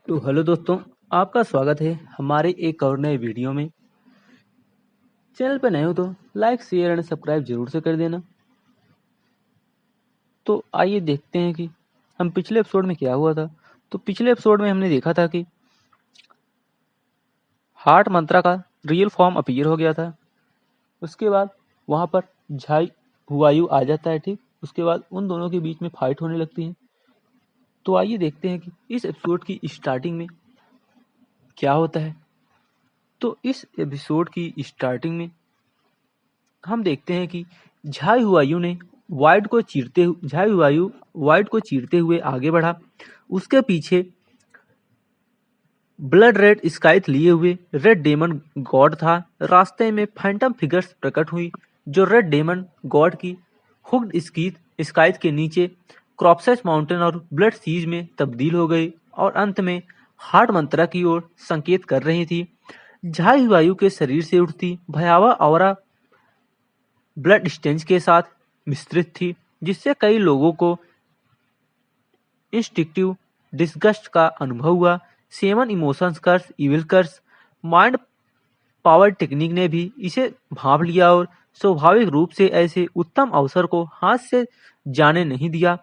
तो हेलो दोस्तों, आपका स्वागत है हमारे एक और नए वीडियो में। चैनल पर नए हो तो लाइक शेयर एंड सब्सक्राइब जरूर से कर देना। तो आइए देखते हैं कि हम पिछले एपिसोड में क्या हुआ था। तो पिछले एपिसोड में हमने देखा था कि हार्ट मंत्रा का रियल फॉर्म अपीयर हो गया था। उसके बाद वहाँ पर झाई हुआयू आ जाता है। ठीक, उसके बाद उन दोनों के बीच में फाइट होने लगती है। तो आइए देखते हैं कि इस एपिसोड की स्टार्टिंग में क्या होता है। तो इस एपिसोड की स्टार्टिंग में हम देखते हैं कि झाई हुआयू ने वाइड को चीरते हुए आगे बढ़ा। उसके पीछे ब्लड रेड स्काइथ लिए हुए रेड डेमन गॉड था। रास्ते में फैंटम फिगर्स प्रकट हुई जो रेड डेमन गॉड की हुक्ड स्काइथ के नीचे क्रॉप्सेस माउंटेन और ब्लड सीज में तब्दील हो गई और अंत में हार्ट मंत्रा की ओर संकेत कर रही थी। झाई हुआयू के शरीर से उठती भयावह ऑरा ब्लड स्टेंज के साथ मिश्रित थी, जिससे कई लोगों को इंस्टिंक्टिव डिस्गस्ट का अनुभव हुआ। सेवन इमोशंस कर्स, इविल कर्स, माइंड पावर टेक्निक ने भी इसे भांप लिया और स्वाभाविक रूप से ऐसे उत्तम अवसर को हाथ से जाने नहीं दिया।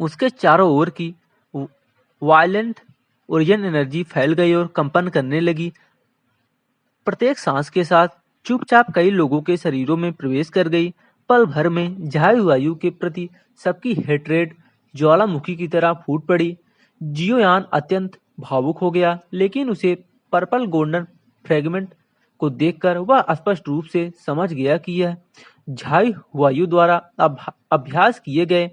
उसके चारों ओर की वायलेंट ओरिजिन एनर्जी फैल गई और कंपन करने लगी। प्रत्येक सांस के साथ चुपचाप कई लोगों के शरीरों में प्रवेश कर गई। पल भर में झाई वायु के प्रति सबकी हेट्रेड ज्वालामुखी की तरह फूट पड़ी। जियोयान अत्यंत भावुक हो गया, लेकिन उसे पर्पल गोल्डन फ्रेगमेंट को देखकर वह स्पष्ट रूप से समझ गया कि यह झाई वायु द्वारा अभ्यास किए गए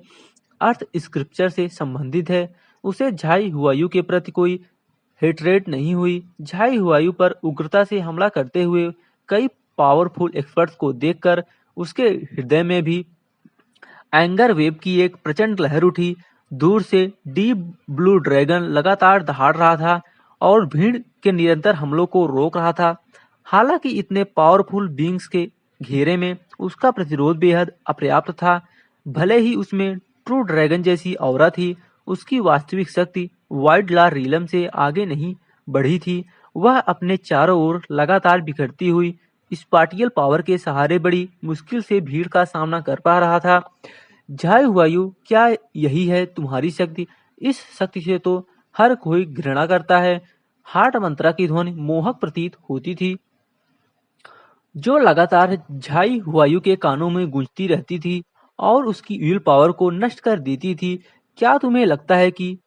अर्थ स्क्रिप्चर से संबंधित है। उसे झाई वायु के प्रति कोई हेटरेट नहीं हुई। झाई हुआयू पर उग्रता से हमला करते हुए कई पावरफुल एक्सपर्ट्स को देखकर उसके हृदय में भी एंगर वेव की एक प्रचंड लहर उठी। दूर से डीप ब्लू ड्रैगन लगातार दहाड़ रहा था और भीड़ के निरंतर हमलों को रोक रहा था। हालांकि इतने पावरफुल बींग्स के घेरे में उसका प्रतिरोध बेहद अपर्याप्त था। भले ही उसमें ट्रू ड्रैगन जैसी औरा थी, उसकी वास्तविक शक्ति वाइड ला रीलम से आगे नहीं बढ़ी थी। वह अपने चारों ओर लगातार बिखरती हुई स्पाटियल पावर के सहारे बड़ी मुश्किल से भीड़ का सामना कर पा रहा था। झाई हुआयू, क्या यही है तुम्हारी शक्ति? इस शक्ति से तो हर कोई घृणा करता है। हार्ट मंत्रा की ध्वनि मोहक प्रतीत होती थी, जो लगातार झाई हुआयू के कानों में गूंजती रहती थी और उसकी विल पावर को नष्ट कर देती थी। क्या तुम्हें लगता है कि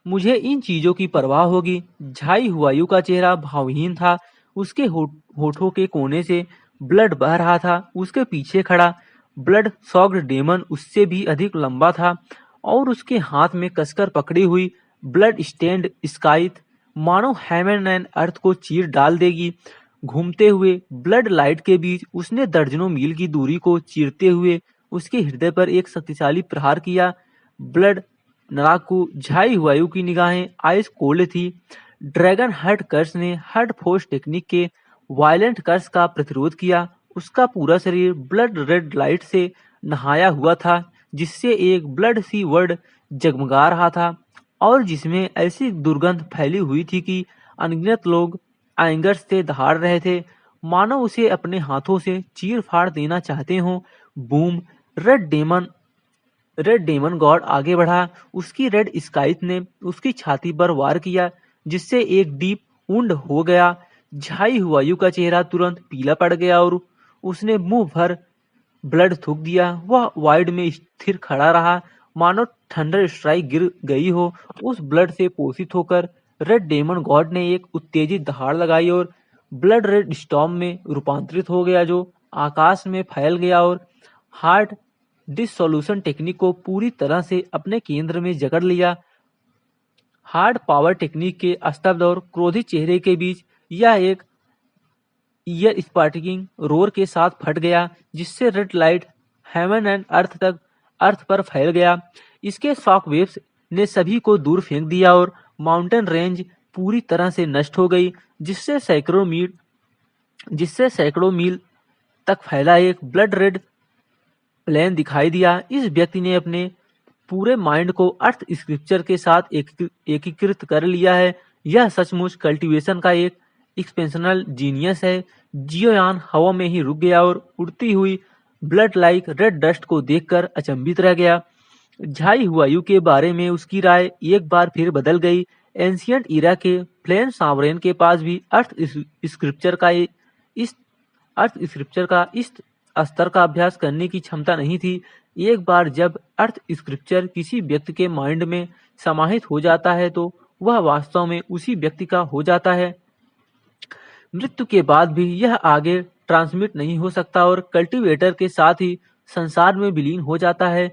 मुझे इन चीजों की परवाह होगी? झाई हुआयू का चेहरा भावहीन था। उसके होठों के कोने से ब्लड बह रहा था। उसके पीछे खड़ा ब्लड सॉक्ड डेमन उससे भी अधिक लंबा था और उसके हाथ में कसकर पकड़ी हुई ब्लड स्टेन्ड स्काइथ मानो हेवन एंड अर्थ को चीर डाल देगी। घूमते हुए ब्लड लाइट के बीच उसने दर्जनों मील की दूरी को चीरते हुए उसके हृदय पर एक शक्तिशाली प्रहार किया। ब्लड नराकू झाई हुआयू की निगाहें आइस कोल्ड थी। ड्रैगन हर्ट कर्स ने हर्ट फोर्स टेक्निक के वायलेंट कर्स का प्रतिरोध किया। उसका पूरा शरीर ब्लड रेड लाइट से नहाया हुआ था, जिससे एक ब्लड सी वर्ड जगमगा रहा था और जिसमें ऐसी दुर्गंध फैली हुई थी कि अनगिनत लोग एंगर से दहाड़ रहे थे, मानो उसे अपने हाथों से चीर फाड़ देना चाहते हों। बूम! रेड डेमन गॉड आगे बढ़ा। उसकी रेड स्काइथ ने उसकी छाती पर वार किया, जिससे एक डीप वुंड हो गया। झाई हुआयू का चेहरा तुरंत पीला पड़ गया और उसने मुंह भर ब्लड थूक दिया। वह वाइड में स्थिर खड़ा रहा, मानो थंडर स्ट्राइक गिर गई हो। उस ब्लड से पोषित होकर रेड डेमन गॉड ने एक उत्तेजित दहाड़ लगाई और ब्लड रेड स्टॉर्म में रूपांतरित हो गया, जो आकाश में फैल गया और हार्ट डिसोल्यूशन टेक्निक को पूरी तरह से अपने केंद्र में जकड़ लिया। हार्ड पावर टेक्निक के स्तब्ध और क्रोधित चेहरे के बीच यह एक ईयर स्पार्किंग रोर के साथ फट गया, जिससे red light heaven and earth पर फैल गया। इसके शॉक वेव्स ने सभी को दूर फेंक दिया और माउंटेन रेंज पूरी तरह से नष्ट हो गई, जिससे सैकड़ों मील तक फैला एक ब्लड रेड प्लेन दिखाई दिया। इस व्यक्ति ने अपने पूरे माइंड को अर्थ स्क्रिप्चर के साथ एकीकृत कर लिया है। यह सचमुच कल्टीवेशन का एक एक्सपेंशनल जीनियस है। जियोयान हवा में ही रुक गया और उड़ती हुई ब्लड लाइक रेड डस्ट को देखकर अचंभित रह गया। झाई हुआयू के बारे में उसकी राय एक बार फिर बदल गई। एंशियंट इरा के फ्लेम सावरेन के पास भी अर्थ स्क्रिप्चर का इस स्तर का अभ्यास करने की क्षमता नहीं थी। एक बार जब अर्थ स्क्रिप्चर किसी व्यक्ति के माइंड में समाहित हो जाता है तो वह वास्तव में उसी व्यक्ति का हो जाता है। मृत्यु के बाद भी यह आगे ट्रांसमिट नहीं हो सकता और कल्टीवेटर के साथ ही संसार में विलीन हो जाता है।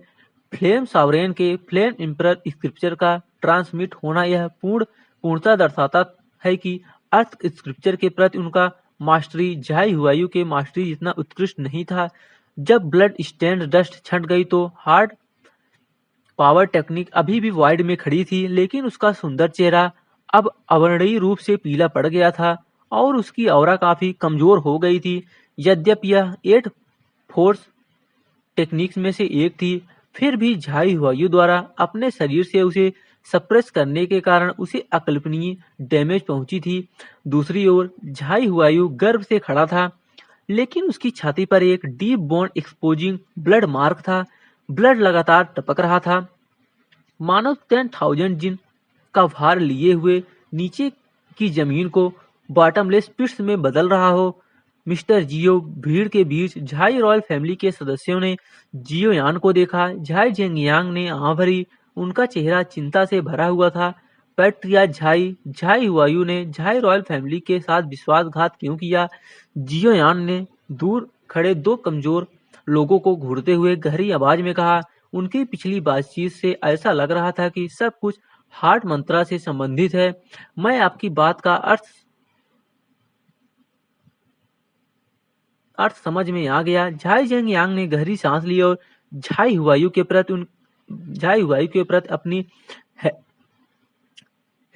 फ्लेम सावरेन के फ्लेम एम्परर स्क्रिप्चर का ट्रांसमिट होना यह पूर्णता दर्शाता है कि अर्थ स्क्रिप्चर के प्रति उनका मास्टरी झाई हुआयू के मास्टरी जितना उत्कृष्ट नहीं था। जब ब्लड स्टेन्ड डस्ट छंट गई तो हार्ड पावर टेक्निक अभी भी वाइड में खड़ी थी, लेकिन उसका सुंदर चेहरा अब अवर्णीय रूप से पीला पड़ गया था और उसकी ऑरा काफी कमजोर हो गई थी। यद्यपि यह 8 फोर्स टेक्निक्स में से एक थी, फिर भी झाई हुआयू द्वारा अपने शरीर से उसे सप्रेस करने के कारण उसे अकल्पनीय डैमेज पहुंची थी। दूसरी ओर झाई हुआयू गर्व से खड़ा था, लेकिन उसकी छाती पर एक deep bone exposing blood mark था। ब्लड लगातार टपक रहा था, मानो 10,000 जिन का भार लिए हुए नीचे की जमीन को बॉटमलेस पिट्स में बदल रहा हो। मिस्टर जियो भीड़ के बीच झाई रॉयल फैमिली के सदस्यों ने जियो यान को देखा। झाई जेंगयांग ने आंख भरी, उनका चेहरा चिंता से भरा हुआ था। पैट्रिया झाई हुआयू ने झाई रॉयल फैमिली के साथ विश्वासघात क्यों किया? जियो यान ने दूर खड़े 2 कमजोर लोगों को घूरते हुए गहरी आवाज में कहा। उनकी पिछली बातचीत से ऐसा लग रहा था कि सब कुछ हार्ट मंत्रा से संबंधित है। मैं आपकी बात का अर्थ समझ में आ गया। झाई जेंगयांग ने गहरी सांस ली और झाई हुआयू के प्रति अपनी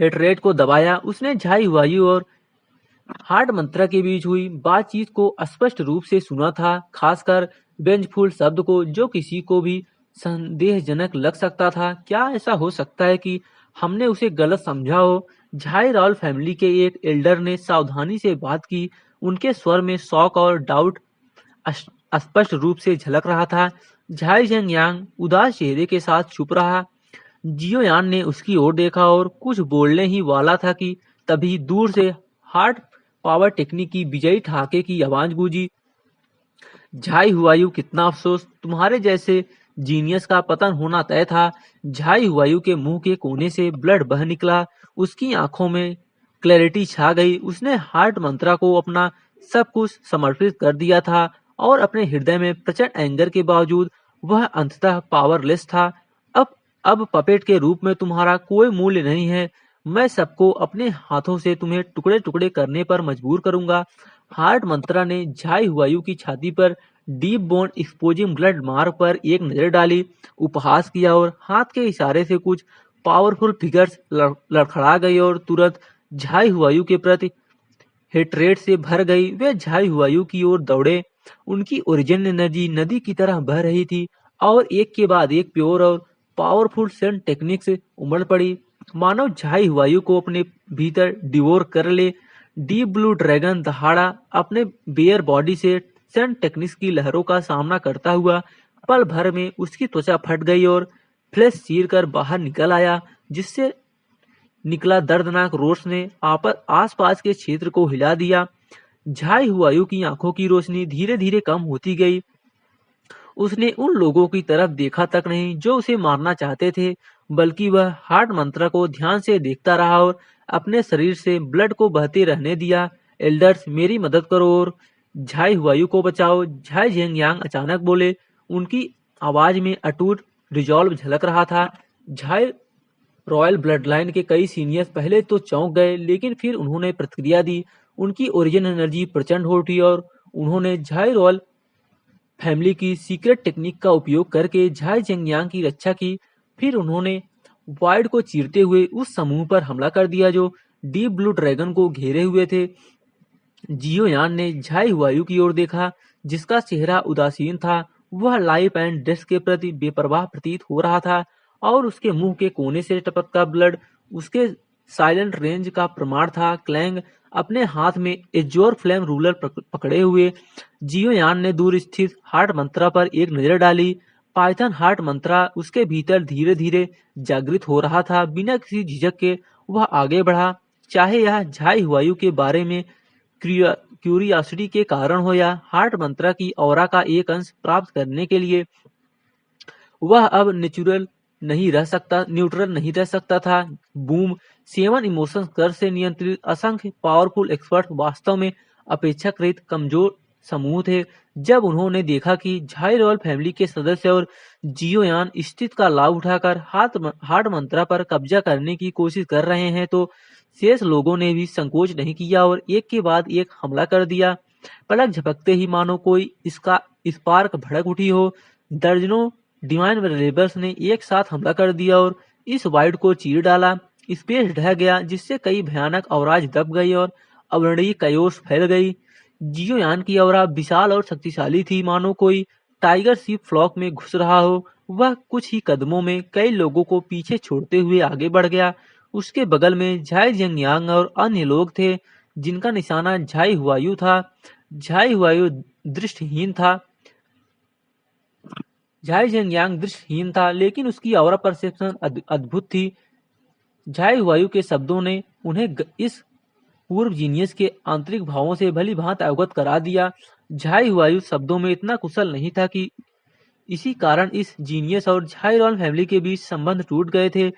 हेटरेट को दबाया। उसने झाई हुआयू और हार्ट मंत्रा के बीच हुई बातचीत को स्पष्ट रूप से सुना था, खासकर बेंचफुल शब्द को, जो किसी को भी संदेहजनक लग सकता था। क्या ऐसा हो सकता है कि हमने उसे गलत समझा हो? झाई रॉयल फैमिली के एक एल्डर ने सावधानी से बात की। उनके स्वर में शौक और डाउट स्पष्ट रूप से झलक रहा था। झाई जेंगयांग उदास चेहरे के साथ चुप रहा। जियोयान ने उसकी ओर देखा और कुछ बोलने ही वाला था कि तभी दूर से हार्ट पावर टेक्निक की विजयी ठहाके की आवाज गूंजी। झाई हुआयू, कितना अफसोस, तुम्हारे जैसे जीनियस का पतन होना तय था। झाई हुआयू के मुंह के कोने से ब्लड बह निकला, उसकी आंखों में क्लैरिटी छा गई। उसने हार्ट मंत्रा को अपना सब कुछ समर्पित कर दिया था और अपने हृदय में प्रचंड एंगर के बावजूद वह अंततः पावरलेस था। अब पपेट के रूप में तुम्हारा कोई मूल्य नहीं है। मैं सबको अपने हाथों से तुम्हें टुकड़े टुकड़े करने पर मजबूर करूंगा। हार्ट मंत्रा ने झाई हुआयू की छाती पर deep bone exposing blood mark पर एक नजर डाली, उपहास किया और हाथ के इशारे से कुछ पावरफुल फिगर्स लड़खड़ा गई और तुरंत झाई हुआयू के प्रति हेटरेट से भर गई। वे झाई हुआयू की ओर दौड़े। उनकी ओरिजिन एनर्जी नदी की तरह बह रही थी और एक के बाद एक प्योर और पावरफुल सेंट टेक्निक से उमड़ पड़ी, मानो झाई हुआयू को अपने भीतर डिवोर कर ले। डीप ब्लू ड्रैगन दहाड़ा अपने बेयर बॉडी से सेंट टेक्निक्स की लहरों का सामना करता हुआ पल भर में उसकी त्वचा फट गई और फ्लैश चीर कर बाहर निकल आया, जिससे निकला दर्दनाक रोष ने आसपास के क्षेत्र को हिला दिया। झाई हुआयू की आंखों की रोशनी धीरे धीरे कम होती गई। उसने उन लोगों की तरफ देखा तक नहीं जो उसे मारना चाहते थे, बल्कि वह हार्ट मंत्रा को ध्यान से देखता रहा और अपने शरीर से ब्लड को बहते रहने दिया। एल्डर्स, मेरी मदद करो और झाई हुआयू को बचाओ, झाई जेंगयांग अचानक बोले। उनकी आवाज में अटूट रिजॉल्व झलक रहा था। झाई रॉयल ब्लड लाइन के कई सीनियर्स पहले तो चौंक गए, लेकिन फिर उन्होंने प्रतिक्रिया दी। उनकी ओरिजिन एनर्जी प्रचंड हो उठी और उन्होंने झाई रॉयल फैमिली की सीक्रेट टेक्निक का उपयोग करके झाई जेंगयांग की रक्षा की। फिर उन्होंने वाइड को चीरते हुए उस समूह पर हमला कर दिया जो डीप ब्लू ड्रैगन को घेरे हुए थे। जियो यान ने झाई हुआयू की ओर देखा, जिसका चेहरा उदासीन था। वह लाइफ एंड डेथ के प्रति बेपरवाह प्रतीत हो रहा था और उसके मुंह के कोने से टपकता ब्लड उसके साइलेंट रेंज का प्रमाण था। क्लैंग अपने हाथ में एज्योर फ्लेम रूलर पकड़े हुए जियोयान ने दूर स्थित हार्ट मंत्रा पर एक नजर डाली। पाइथन हार्ट मंत्रा उसके भीतर धीरे धीरे जागृत हो रहा था। बिना किसी झिझक के वह आगे बढ़ा, चाहे यह झाई हुआयु के बारे में क्यूरियासिटी के कारण हो या हार्ट मंत्रा की ऑरा का एक अंश प्राप्त करने के लिए। वह अब न्यूट्रल नहीं रह सकता था। बूम, 7 इमोशन कर से नियंत्रित असंख्य पावरफुल एक्सपर्ट वास्तव में अपेक्षाकृत कमजोर समूह थे। जब उन्होंने देखा कि झाई रॉयल फैमिली के सदस्य और जियोयान स्थिति का लाभ उठाकर हार्ट मंत्रा पर कब्जा करने की कोशिश कर रहे हैं, तो शेष लोगों ने भी संकोच नहीं किया और एक के बाद एक हमला कर दिया। पलक झपकते ही मानो कोई इसका स्पार्क भड़क उठी हो। दर्जनों डिवाइन लेबर्स ने एक साथ हमला कर दिया और इस वाइड को चीर डाला। स्पेस ढह गया, जिससे कई भयानक अवराज दब गई और अवर्णीय कयोस फैल गई। जियोयान की औरा विशाल और शक्तिशाली थी, मानो कोई टाइगर शिप फ्लॉक में घुस रहा हो। वह कुछ ही कदमों में कई लोगों को पीछे छोड़ते हुए आगे बढ़ गया। उसके बगल में झाई जंगयांग और अन्य लोग थे, जिनका निशाना झाई हुआयु था। झाई हुआयु दृष्टिहीन था झाई जंगयांग दृष्टिहीन था, लेकिन उसकी ऑरा परसेप्शन अद्भुत थी। झाई हुआयु के शब्दों ने उन्हें इस पूर्व जीनियस के आंतरिक भावों से भली भांति अवगत करा दिया। झाई हुआयु शब्दों में इतना कुशल नहीं था कि इसी कारण इस जीनियस और झाई रॉयल फैमिली के बीच संबंध टूट गए थे।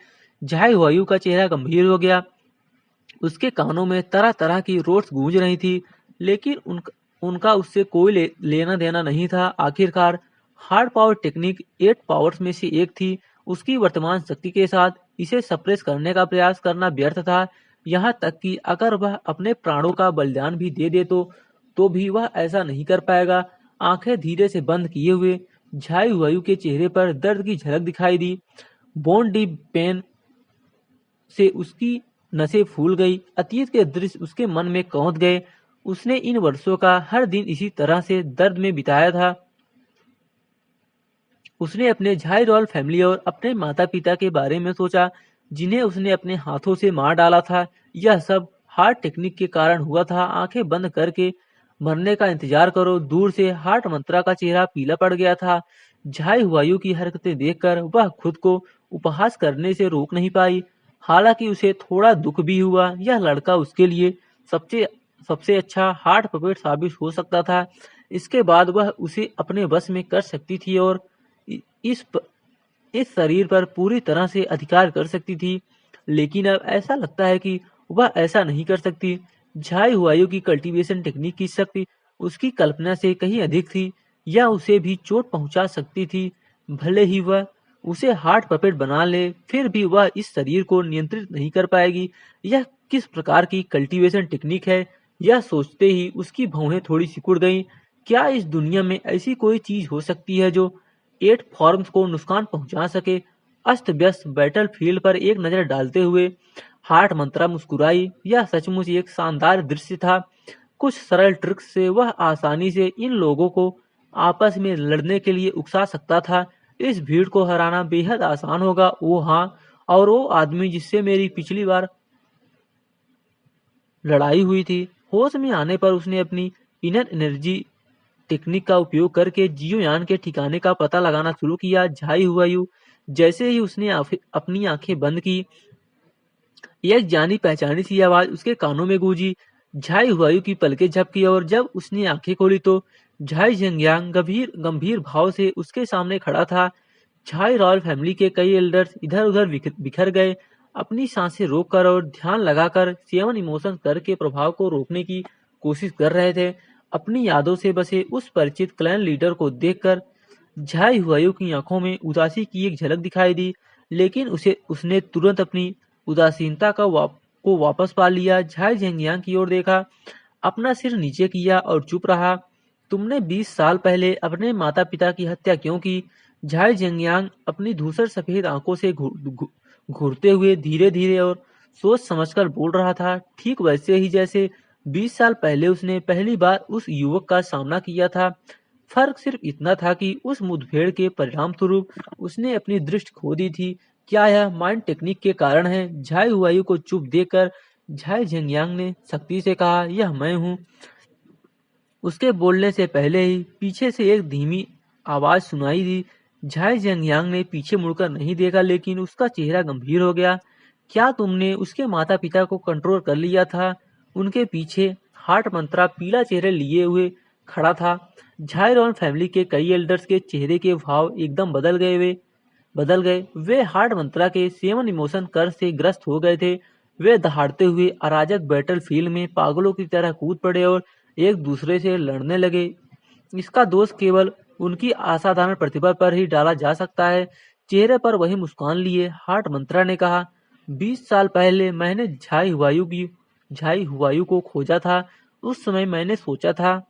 झाई हुआयु का चेहरा गंभीर हो गया। उसके कानों में तरह तरह की रोट्स गूंज रही थी, लेकिन उनका उससे कोई लेना देना नहीं था। आखिरकार हार्ड पावर टेक्निक 8 पावर्स में से एक थी। उसकी वर्तमान शक्ति के साथ इसे सप्रेस करने का प्रयास करना व्यर्थ था। यहाँ तक कि अगर वह अपने प्राणों का बलिदान भी दे दे तो भी वह ऐसा नहीं कर पाएगा। आंखें धीरे से बंद किए हुए झाई हुआयु के चेहरे पर दर्द की झलक दिखाई दी। बोन डीप पेन से उसकी नसें फूल गई। अतीत के दृश्य उसके मन में कौंध गए। उसने इन वर्षों का हर दिन इसी तरह से दर्द में बिताया था। उसने अपने झाई रॉयल फैमिली और अपने माता पिता के बारे में सोचा, जिन्हें उसने अपने हाथों से मार डाला था। यह सब हार्ट टेक्निक के कारण हुआ था। आंखें बंद करके मरने का इंतजार करो। दूर से हार्ट मंत्रा का चेहरा पीला पड़ गया था। झाई हुआयु की हरकतें देखकर वह खुद को उपहास करने से रोक नहीं पाई। हालांकि उसे थोड़ा दुख भी हुआ। यह लड़का उसके लिए सबसे सबसे अच्छा हार्ट पपेट साबित हो सकता था। इसके बाद वह उसे अपने वश में कर सकती थी और इस इस शरीर पर पूरी तरह से अधिकार कर सकती थी। लेकिन अब ऐसा लगता है कि वह ऐसा नहीं कर सकती। झाई हुआयु की कल्टीवेशन टेक्निक की शक्ति उसकी कल्पना से कहीं अधिक थी। यह उसे भी चोट पहुंचा सकती थी। भले ही वह उसे हार्ट पपेट बना ले, फिर भी वह इस शरीर को नियंत्रित नहीं कर पाएगी। यह किस प्रकार की कल्टीवेशन टेक्निक है? यह सोचते ही उसकी भौहें थोड़ी सिकुड़ गईं। क्या इस दुनिया में ऐसी कोई चीज हो सकती है जो 8 फॉर्म्स को नुकसान पहुंचा सके? अस्त व्यस्त बैटल फील्ड पर एक नजर डालते हुए हार्ट मंत्रा मुस्कुराई। यह सचमुच एक शानदार दृश्य था। कुछ सरल ट्रिक्स से वह आसानी से इन लोगों को आपस में लड़ने के लिए उकसा सकता था। इस भीड़ को हराना बेहद आसान होगा। वो हाँ, और वो आदमी जिससे मेरी पिछली बार लड़ाई हुई थी। होश में आने पर उसने अपनी इनर एनर्जी टेक्निक का उपयोग करके जियोयान के ठिकाने का पता लगाना शुरू किया। झाई हुआयु जैसे ही उसने अपनी आंखें बंद की, एक जानी पहचानी सी आवाज उसके कानों में गूंजी। झाई हुआयु की पलकें झपकी और जब उसने आंखें खोली तो झाई जंगयांग गंभीर गंभीर भाव से उसके सामने खड़ा था। झाई रॉयल फैमिली के कई एल्डर्स इधर उधर बिखर गए, अपनी सांसें रोककर और ध्यान लगाकर 7 इमोशन कर के प्रभाव को रोकने की कोशिश कर रहे थे। अपनी यादों से बसे उस परिचित क्लैन लीडर को देखकर झाई हुआयु की आंखों में उदासी की एक झलक दिखाई दी, लेकिन उसने तुरंत अपनी उदासीनता को वापस पा लिया। झाई झंगियांग की ओर देखा, अपना सिर नीचे किया और चुप रहा। तुमने 20 साल पहले अपने माता पिता की हत्या क्यों की? झाई झंगियांग अपनी धूसर सफेद आंखों से घूरते हुए धीरे धीरे और सोच समझकर बोल रहा था, ठीक वैसे ही जैसे 20 साल पहले उसने पहली बार उस युवक का सामना किया था। फर्क सिर्फ इतना था कि उस मुठभेड़ के परिणाम स्वरूप उसने अपनी दृष्टि खो दी थी, क्या यह माइंड टेक्निक के कारण है? झाई हुआयू को चुप देखकर झाई झेंगयांग ने सख्ती से कहा, यह मैं हूँ। उसके बोलने से पहले ही पीछे से एक धीमी आवाज सुनाई दी। झाई झेंगयांग ने पीछे मुड़कर नहीं देखा, लेकिन उसका चेहरा गंभीर हो गया। क्या तुमने उसके माता पिता को कंट्रोल कर लिया था? उनके पीछे हार्ट मंत्रा पीला चेहरे लिए हुए खड़ा था। झाई रॉयल फैमिली के कई एल्डर्स के चेहरे के भाव एकदम बदल गए। वे हार्ट मंत्रा के सेवन इमोशन कर्स से ग्रस्त हो गए थे। वे दहाड़ते हुए अराजक बैटल फील्ड में पागलों की तरह कूद पड़े और एक दूसरे से लड़ने लगे। इसका दोष केवल उनकी असाधारण प्रतिभा पर ही डाला जा सकता है। चेहरे पर वही मुस्कान लिए हार्ट मंत्रा ने कहा, 20 साल पहले मैंने झाई हुआयू को खोजा था। उस समय मैंने सोचा था,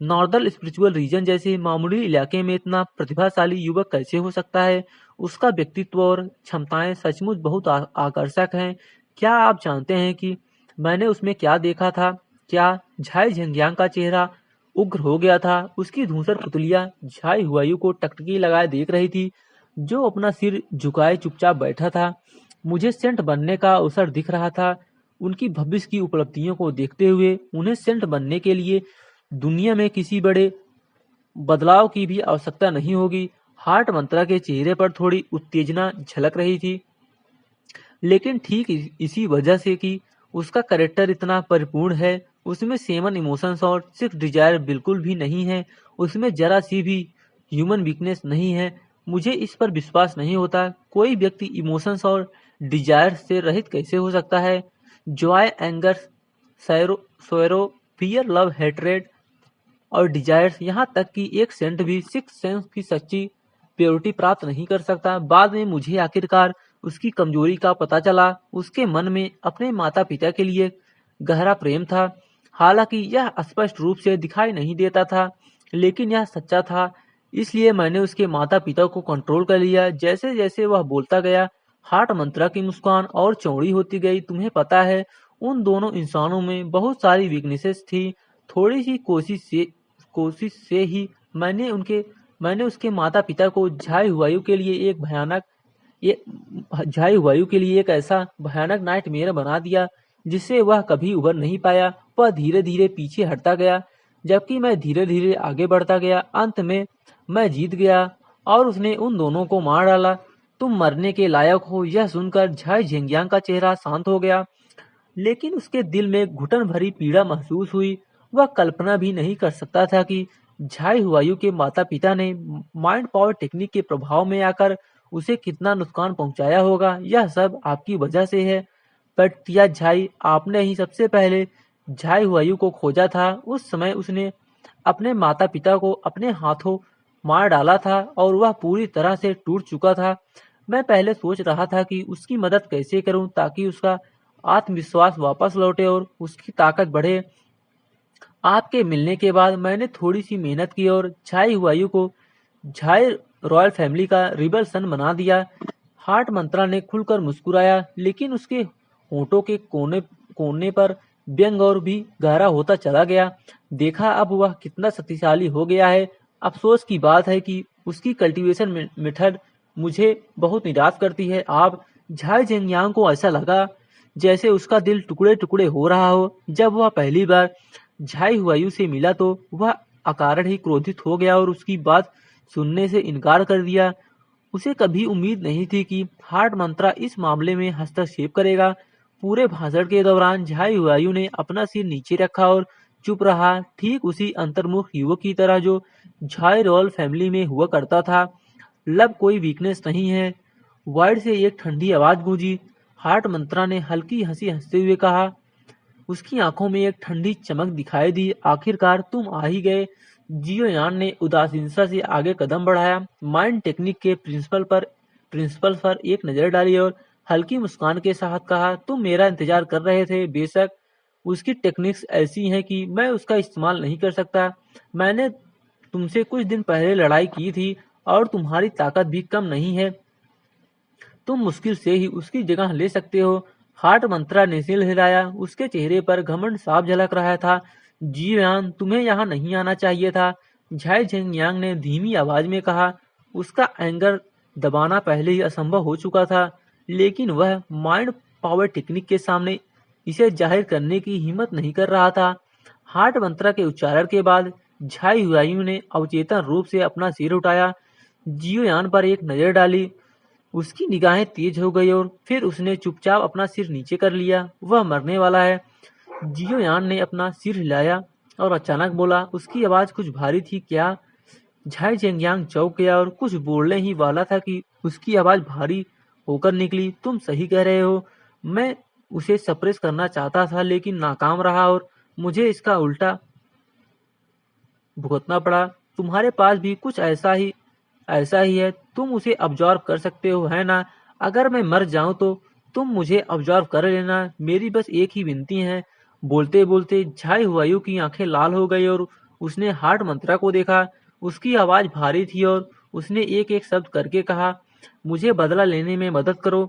नॉर्दर्न स्पिरिचुअल रीजन जैसे मामूली इलाके में इतना प्रतिभाशाली युवक कैसे हो सकता है। उसका व्यक्तित्व और क्षमताएं सचमुच बहुत आकर्षक हैं। क्या आप जानते हैं कि मैंने उसमें क्या देखा था? क्या झाई झंगियांग का चेहरा उग्र हो गया था। उसकी धूसर पुतलियां झाई हुआयू को टकटकी लगाए देख रही थी, जो अपना सिर झुकाए चुपचाप बैठा था। मुझे सेंट बनने का अवसर दिख रहा था। उनकी भविष्य की उपलब्धियों को देखते हुए उन्हें सेंट बनने के लिए दुनिया में किसी बड़े बदलाव की भी आवश्यकता नहीं होगी। हार्ट मंत्रा के चेहरे पर थोड़ी उत्तेजना झलक रही थी, लेकिन ठीक इसी वजह से कि उसका कैरेक्टर इतना परिपूर्ण है। उसमें सेवन इमोशंस और सिक्स डिजायर बिल्कुल भी नहीं है। उसमें जरा सी भी ह्यूमन वीकनेस नहीं है। मुझे इस पर विश्वास नहीं होता। कोई व्यक्ति इमोशंस और डिजायर से रहित कैसे हो सकता है? Joy, anger, serow, fear, love, hatred और डिजायर्स, यहाँ तक कि एक सेंट भी सिक्स सेंस की सच्ची प्योरिटी प्राप्त नहीं कर सकता। बाद में मुझे आखिरकार उसकी कमजोरी का पता चला। उसके मन में अपने माता पिता के लिए गहरा प्रेम था। हालांकि यह स्पष्ट रूप से दिखाई नहीं देता था, लेकिन यह सच्चा था। इसलिए मैंने उसके माता पिता को कंट्रोल कर लिया। जैसे जैसे वह बोलता गया, हार्ट मंत्रा की मुस्कान और चौड़ी होती गई। तुम्हें पता है, उन दोनों इंसानों में बहुत सारी वीकनेसेस थी। थोड़ी सी कोशिश से ही मैंने उसके माता पिता को ये झाई हुआयू के लिए एक ऐसा भयानक नाइटमेयर बना दिया, जिससे वह कभी उबर नहीं पाया। वह धीरे धीरे पीछे हटता गया, जबकि मैं धीरे धीरे आगे बढ़ता गया। अंत में मैं जीत गया और उसने उन दोनों को मार डाला। तुम मरने के लायक हो। यह सुनकर झाई झेंगियांग का चेहरा शांत हो गया, लेकिन उसके दिल में घुटन भरी पीड़ा महसूस हुई। वह कल्पना भी नहीं कर सकता था कि झाई हुआयू के माता पिता ने माइंड पावर टेक्निक के प्रभाव में आकर उसे कितना नुकसान पहुंचाया होगा। यह सब आपकी वजह से है। पटिया झाई, आपने ही सबसे पहले झाई हुआयू को खोजा था। उस समय उसने अपने माता पिता को अपने हाथों मार डाला था और वह पूरी तरह से टूट चुका था। मैं पहले सोच रहा था कि उसकी मदद कैसे करूं ताकि उसका आत्मविश्वास वापस लौटे और उसकी ताकत बढ़े। आपके मिलने के बाद मैंने थोड़ी सी मेहनत की और झाई हुआयू को झाई रॉयल फैमिली का रिबल सन बना दिया। हार्ट मंत्रा ने खुलकर मुस्कुराया, लेकिन उसके होठों के कोने कोने पर व्यंग और भी गहरा होता चला गया। देखा, अब वह कितना शक्तिशाली हो गया है। अफसोस की बात है कि उसकी कल्टीवेशन मेथड मुझे बहुत निराश करती है। आप झाई जेंगयांग को ऐसा लगा जैसे उसका दिल टुकड़े टुकड़े हो रहा हो। जब वह पहली बार झाई हुआयू से मिला तो वह अकारण ही क्रोधित हो गया और उसकी बात सुनने से इनकार कर दिया। उसे कभी उम्मीद नहीं थी कि हार्ट मंत्रा इस मामले में हस्तक्षेप करेगा। पूरे भाषण के दौरान झाई हुआयू ने अपना सिर नीचे रखा और चुप रहा, ठीक उसी अंतर्मुख युवक की तरह जो झाई रॉयल फैमिली में हुआ करता था। लब कोई वीकनेस नहीं है। वाइड से एक ठंडी आवाज गूंजी। हार्ट मंत्रा ने हल्की हंसी हंसते हुए कहा। उसकी आंखों में एक ठंडी चमक दिखाई दी। आखिरकार तुम आ ही गए। जियो यान ने उदासीनता से आगे कदम बढ़ाया। माइंड टेक्निक के प्रिंसिपल पर एक नजर डाली और हल्की मुस्कान के साथ कहा, तुम मेरा इंतजार कर रहे थे। बेशक उसकी टेक्निक्स ऐसी हैं कि मैं उसका इस्तेमाल नहीं कर सकता। मैंने तुमसे कुछ दिन पहले लड़ाई की थी और तुम्हारी ताकत भी कम नहीं है। तुम मुश्किल से ही उसकी जगह ले सकते हो। हार्ट मंत्रा ने सिर हिलाया। उसके चेहरे पर घमंड साफ झलक रहा था। जीवान, तुम्हें यहाँ नहीं आना चाहिए था, झाई झेंगयांग ने धीमी आवाज में कहा। उसका एंगर दबाना पहले ही असंभव हो चुका था, लेकिन वह माइंड पावर टेक्निक के सामने इसे जाहिर करने की हिम्मत नहीं कर रहा था। हार्ट मंत्रा के उच्चारण के बाद झाई हुआयू ने अवचेतन रूप से अपना सिर उठाया, जियोयान पर एक नजर डाली। उसकी निगाहें तेज हो गई और फिर उसने चुपचाप अपना सिर नीचे कर लिया। वह मरने वाला है। जियोयान ने अपना सिर हिलाया और अचानक बोला। उसकी आवाज कुछ भारी थी। क्या? झाई जेंगियांग चौंक गया और कुछ बोलने ही वाला था कि उसकी आवाज भारी होकर निकली। तुम सही कह रहे हो। मैं उसे सप्रेस करना चाहता था लेकिन नाकाम रहा और मुझे इसका उल्टा भुगतना पड़ा। तुम्हारे पास भी कुछ ऐसा ही है। तुम उसे अब्जॉर्ब कर सकते हो, है ना? अगर मैं मर जाऊं तो तुम मुझे अब्जॉर्ब कर लेना। मेरी बस एक ही विनती है। बोलते बोलते झाई हुआयू की आंखें लाल हो गई और उसने हार्ट मंत्रा को देखा। उसकी आवाज भारी थी और उसने एक एक शब्द करके कहा, मुझे बदला लेने में मदद करो।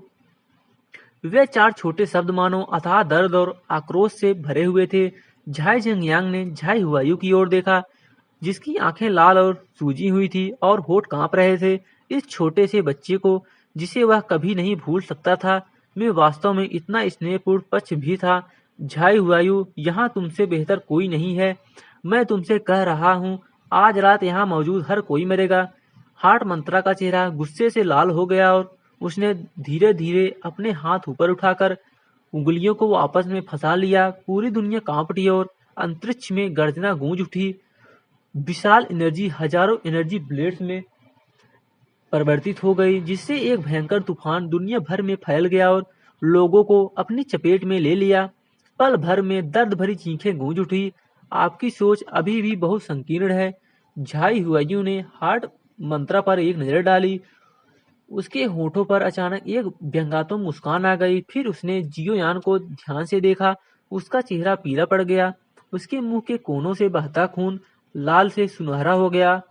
वे चार छोटे शब्द मानो अथाह दर्द और आक्रोश से भरे हुए थे। झाई जंगयांग ने झाई हुआयू की ओर देखा, जिसकी आंखें लाल और सूजी हुई थी और होठ कांप रहे थे। इस छोटे से बच्चे को, जिसे वह कभी नहीं भूल सकता था, में वास्तव में इतना स्नेहपूर्ण पक्ष भी था। झाई हुआयू, यहाँ तुमसे बेहतर कोई नहीं है। मैं तुमसे कह रहा हूँ, आज रात यहाँ मौजूद हर कोई मरेगा। हार्ट मंत्रा का चेहरा गुस्से से लाल हो गया और उसने धीरे धीरे अपने हाथ ऊपर उठाकर उंगलियों को आपस में फंसा लिया। पूरी दुनिया कांप उठी और अंतरिक्ष में गर्जना गूंज उठी। विशाल एनर्जी हजारों एनर्जी ब्लेड्स में परिवर्तित हो गई, जिससे एक भयंकर तूफान दुनिया भर में फैल गया और लोगों को अपनी चपेट में ले लिया। पल भर में दर्द भरी चीखें गूंज उठी। आपकी सोच अभी भी बहुत संकीर्ण है। झाई हुआयू ने हार्ट मंत्रा पर एक नजर डाली। उसके होठों पर अचानक एक व्यंग्यात्मक मुस्कान आ गई। फिर उसने जियोयान को ध्यान से देखा। उसका चेहरा पीला पड़ गया। उसके मुंह के कोनों से बहता खून लाल से सुनहरा हो गया।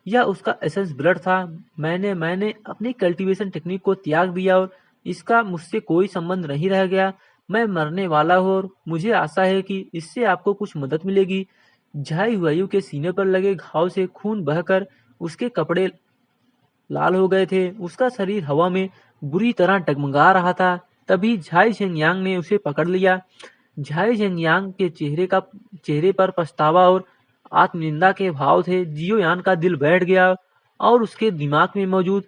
यह उसका एसेंस ब्लड था। मैंने अपनी कल्टीवेशन टेक्निक को त्याग दिया और इसका मुझसे कोई संबंध नहीं रह गया। मैं मरने वाला हूँ और मुझे आशा है कि इससे आपको कुछ मदद मिलेगी। झाई हुआयू के सीने पर लगे घाव से खून बहकर उसके कपड़े लाल हो गए थे। उसका शरीर हवा में बुरी तरह डगमगा रहा था। तभी झाई झेंगयांग ने उसे पकड़ लिया। झाई झेंगयांग के चेहरे पर पछतावा और आत्मनिंदा के भाव थे। जियोयान का दिल बैठ गया और उसके दिमाग में मौजूद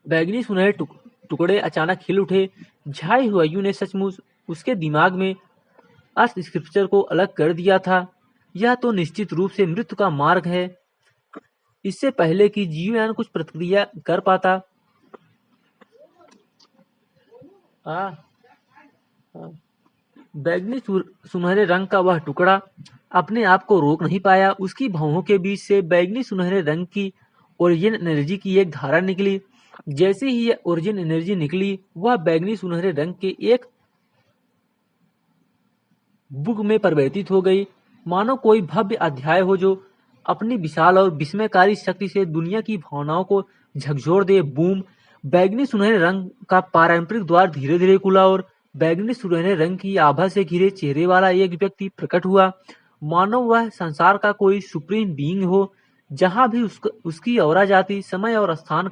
बैगनी सुनहरे टुकड़े अचानक हिल उठे। झाई हुआयू ने सचमुच उसके दिमाग में अर्थ स्क्रिप्चर को अलग कर दिया था। यह तो निश्चित रूप से मृत्यु का मार्ग है। इससे पहले कि जियोयान कुछ प्रतिक्रिया कर पाता, आ, आ, बैगनी सुनहरे रंग का वह टुकड़ा अपने आप को रोक नहीं पाया। उसकी भौहों के बीच से बैगनी सुनहरे रंग की ओरिजिन एनर्जी की एक धारा निकली। जैसे ही यह ओरिजिन एनर्जी निकली, वह बैगनी सुनहरे रंग के एक बुक में परिवर्तित हो गई, मानो कोई भव्य अध्याय हो जो अपनी विशाल और विस्मयकारी शक्ति से दुनिया की भावनाओं को झकझोर दे। बूम! बैगनी सुनहरे रंग का पारंपरिक द्वार धीरे धीरे खुला और बैगनी सुनहरे रंग की आभा से घिरे चेहरे वाला एक व्यक्ति प्रकट हुआ, मानो वह संसार का कोई सुप्रीम बीइंग हो। जहां भी उसकी औरा जाती, समय और स्थान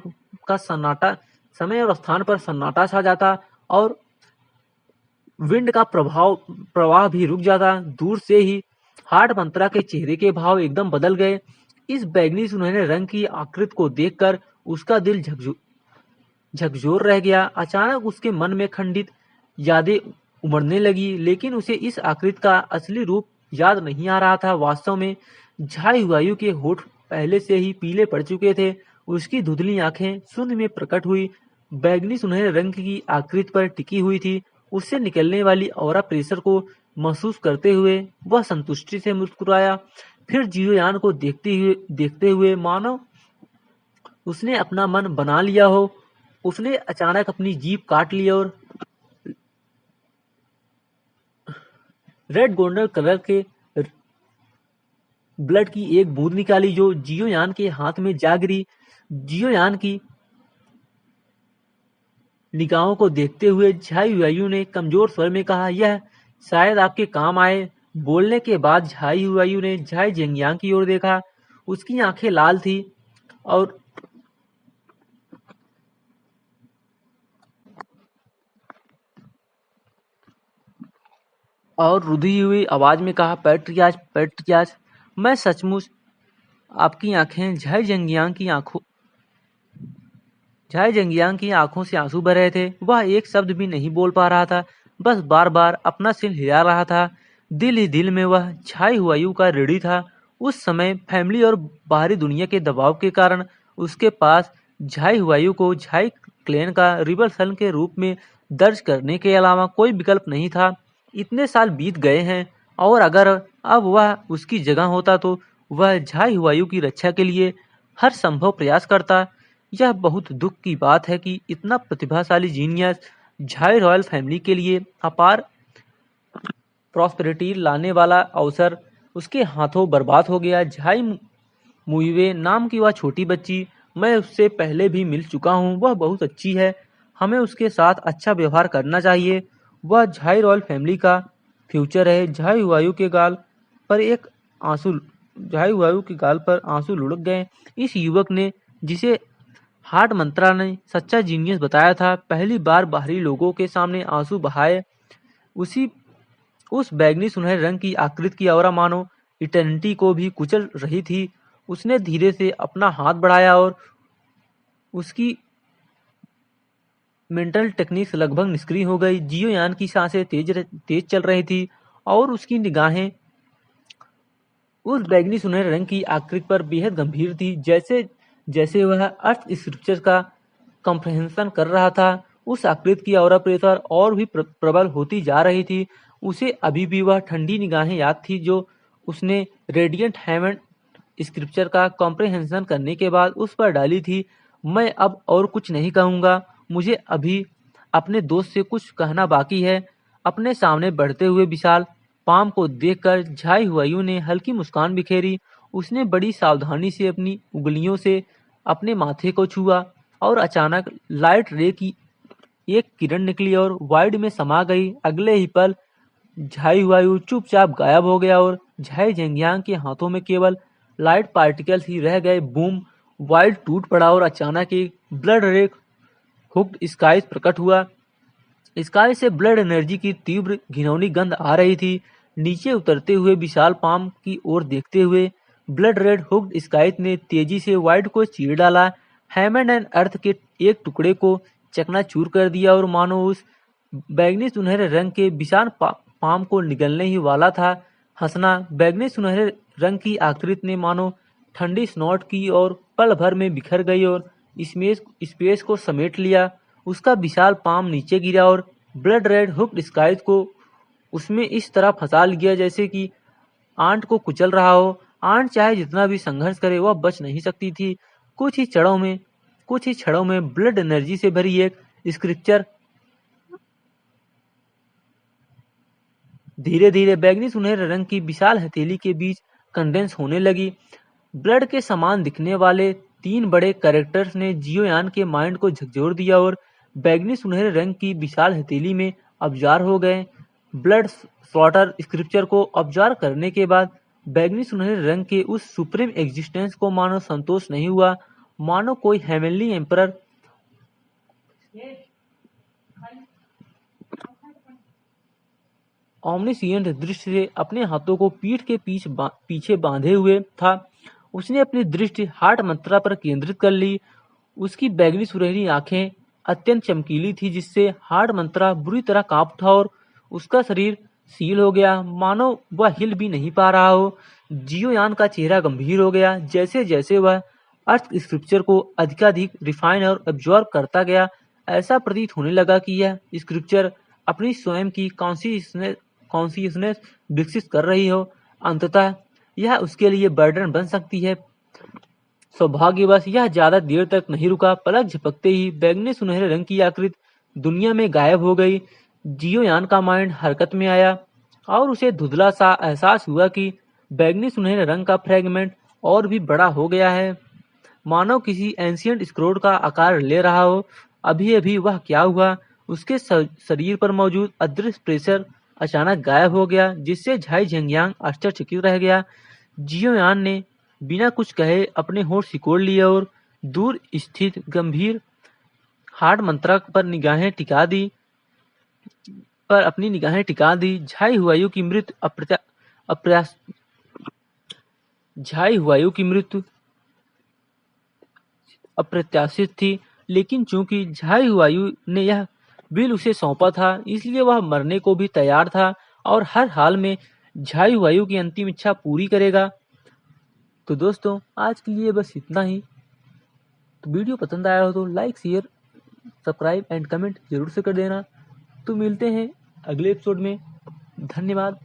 पर सन्नाटा छा जाता और विंड का प्रवाह भी रुक जाता। दूर से ही हार्ट मंत्रा के चेहरे के भाव एकदम बदल गए। इस बैगनी सुनहरे रंग की आकृति को देखकर उसका दिल झकझोर रह गया। अचानक उसके मन में खंडित यादें उमड़ने लगी, लेकिन उसे इस आकृति का असली रूप याद नहीं आ रहा था। वास्तव में झाई हुआयू के होठ पहले से ही पीले पड़ चुके थे। उसकी धुंधली आंखें शून्य में प्रकट हुई, बैगनी सुनहरे रंग की आकृति पर टिकी हुई थी। उससे निकलने वाली ऑरा प्रेशर को महसूस करते हुए वह संतुष्टि से मुस्कुराया। फिर जियोयान को देखते हुए मानो उसने अपना मन बना लिया हो, उसने अचानक अपनी जीभ काट ली और रेड गोल्डन कलर के ब्लड की एक बूंद निकाली जो जियोयान के हाथ में जा गिरी। जियोयान की निगाहों को देखते हुए झाई हुआयू ने कमजोर स्वर में कहा, यह शायद आपके काम आए। बोलने के बाद झाई हुआयू ने झाई जेंगियांग की ओर देखा। उसकी आंखें लाल थी और रुधी हुई आवाज में कहा, पैट्रियाज पैट्रियाज। मैं सचमुच आपकी आंखें। झाई जंगियांग की आंखों से आंसू बह रहे थे। वह एक शब्द भी नहीं बोल पा रहा था, बस बार बार अपना सिर हिला रहा था। दिल ही दिल में वह झाई हुआयू का ऋणी था। उस समय फैमिली और बाहरी दुनिया के दबाव के कारण उसके पास झाई हुआयू को झाई क्लैन का रिबल सन के रूप में दर्ज करने के अलावा कोई विकल्प नहीं था। इतने साल बीत गए हैं और अगर अब वह उसकी जगह होता तो वह झाई हुआयू की रक्षा के लिए हर संभव प्रयास करता। यह बहुत दुख की बात है कि इतना प्रतिभाशाली जीनियस झाई रॉयल फैमिली के लिए अपार प्रॉस्पेरिटी लाने वाला अवसर उसके हाथों बर्बाद हो गया। झाई मुइवे नाम की वह छोटी बच्ची, मैं उससे पहले भी मिल चुका हूँ। वह बहुत अच्छी है, हमें उसके साथ अच्छा व्यवहार करना चाहिए। वह झाई रॉयल फैमिली का फ्यूचर है। आंसू झाई हुआयू के गाल पर आंसू लुढ़क गए। इस युवक ने, जिसे हार्ट मंत्रा ने सच्चा जीनियस बताया था, पहली बार बाहरी लोगों के सामने आंसू बहाए। उसी उस बैगनी सुनहरे रंग की आकृति की औरा मानो इटर्निटी को भी कुचल रही थी। उसने धीरे से अपना हाथ बढ़ाया और उसकी मेंटल टेक्निक्स लगभग निष्क्रिय हो गई। जियो यान की सांसें तेज चल रही थी और उसकी निगाहें उस बैगनी सुनहरे रंग की आकृति पर बेहद गंभीर थी। जैसे जैसे वह अर्थ स्क्रिप्चर का कॉम्प्रहेंशन कर रहा था, उस आकृति की ऑरा प्रेशर और भी प्रबल होती जा रही थी। उसे अभी भी वह ठंडी निगाहें याद थी जो उसने रेडिएंट हेवन स्क्रिप्चर का कॉम्प्रहेंशन करने के बाद उस पर डाली थी। मैं अब और कुछ नहीं कहूँगा, मुझे अभी अपने दोस्त से कुछ कहना बाकी है। अपने सामने बढ़ते हुए विशाल पाम को देखकर झाई हुआयू ने हल्की मुस्कान बिखेरी। उसने बड़ी सावधानी से अपनी उंगलियों से अपने माथे को छुआ और अचानक लाइट रे की एक किरण निकली और वाइड में समा गई। अगले ही पल झाई हुआयू चुपचाप गायब हो गया और झाई जेंगियांग के हाथों में केवल लाइट पार्टिकल्स ही रह गए। बूम! वाइड टूट पड़ा और अचानक एक ब्लड रेड हुक्ड स्काई प्रकट हुआ। स्काई से ब्लड एनर्जी की तीव्र घिनौनी गंध आ रही थी। नीचे उतरते हुए विशाल पाम की ओर देखते हुए ब्लड रेड हुक्ड स्काई ने तेजी से वाइड को चीर डाला। हैमंड एंड अर्थ के एक टुकड़े को चकनाचूर कर दिया और मानो उस बैगनी सुनहरे रंग के विशाल पाम को निगलने ही वाला था। हंसना बैगनी सुनहरे रंग की आकृति ने मानो ठंडी स्नॉट की और पल भर में बिखर गई और स्पेस को समेट लिया। उसका विशाल पाम नीचे गिरा और ब्लड रेड हुक्ड स्काई को उसमें इस तरह फंसा लिया जैसे कि आंट को कुचल रहा हो। आंट चाहे जितना भी संघर्ष करे वह बच नहीं सकती थी। कुछ ही क्षणों में ब्लड एनर्जी से भरी एक स्क्रिप्चर धीरे धीरे बैगनी सुनहरे रंग की विशाल हथेली के बीच कंडेंस होने लगी। ब्लड के समान दिखने वाले तीन बड़े कैरेक्टर्स ने जियोयान के माइंड को झकझोर दिया और बैगनी सुनहरे रंग की विशाल हथेली में अब्जार हो गए। ब्लड स्लॉटर स्क्रिप्चर को अब्जार करने के बाद बैगनी सुनहरे रंग के उस सुप्रीम एग्जिस्टेंस को मानो संतोष नहीं हुआ, मानो कोई हेवनली एम्परर ओमनिसिएंट दृष्टि से अपने हाथों को पीठ के पीछे बांधे हुए था। उसने अपनी दृष्टि हार्ट मंत्रा पर केंद्रित कर ली। उसकी बैगनी सुनहरी आंखें अत्यंत चमकीली थी जिससे हार्ट मंत्रा बुरी तरह कांप उठा और उसका शरीर सील हो गया, मानो वह हिल भी नहीं पा रहा हो। जियोयान का चेहरा गंभीर हो गया। जैसे जैसे वह अर्थ स्क्रिप्चर को अधिकाधिक रिफाइन और एब्जॉर्ब करता गया, ऐसा प्रतीत होने लगा कि यह स्क्रिप्चर अपनी स्वयं की कॉन्शियसनेस विकसित कर रही हो। अंततः यह उसके लिए बर्डन बन सकती है। सौभाग्यवश यह ज्यादा देर तक नहीं रुका। पलक झपकते ही बैगनी सुनहरे रंग की आकृति दुनिया में गायब हो गई। जियोयान का माइंड हरकत में आया और उसे धुंधला सा एहसास हुआ कि बैगनी सुनहरे रंग का फ्रेगमेंट और भी बड़ा हो गया है, मानो किसी एंशियंट स्क्रोल का आकार ले रहा हो। अभी अभी वह क्या हुआ? उसके शरीर पर मौजूद अदृश्य प्रेशर अचानक गायब हो गया, जिससे झाई झेंगियांग आश्चर्यचकित रह गया। जियोयान ने बिना कुछ कहे अपने होठ सिकोड़ लिए और दूर स्थित गंभीर हार्ट मंत्रक पर अपनी निगाहें टिका दी। झाई हुआयू की मृत्यु अप्रत्याशित थी, लेकिन चूंकि झाई हुआयू ने यह बिल उसे सौंपा था, इसलिए वह मरने को भी तैयार था और हर हाल में झाई हुआयू की अंतिम इच्छा पूरी करेगा। तो दोस्तों, आज के लिए बस इतना ही। तो वीडियो पसंद आया हो तो like, share, subscribe and comment जरूर से कर देना। तो मिलते हैं अगले एपिसोड में। धन्यवाद।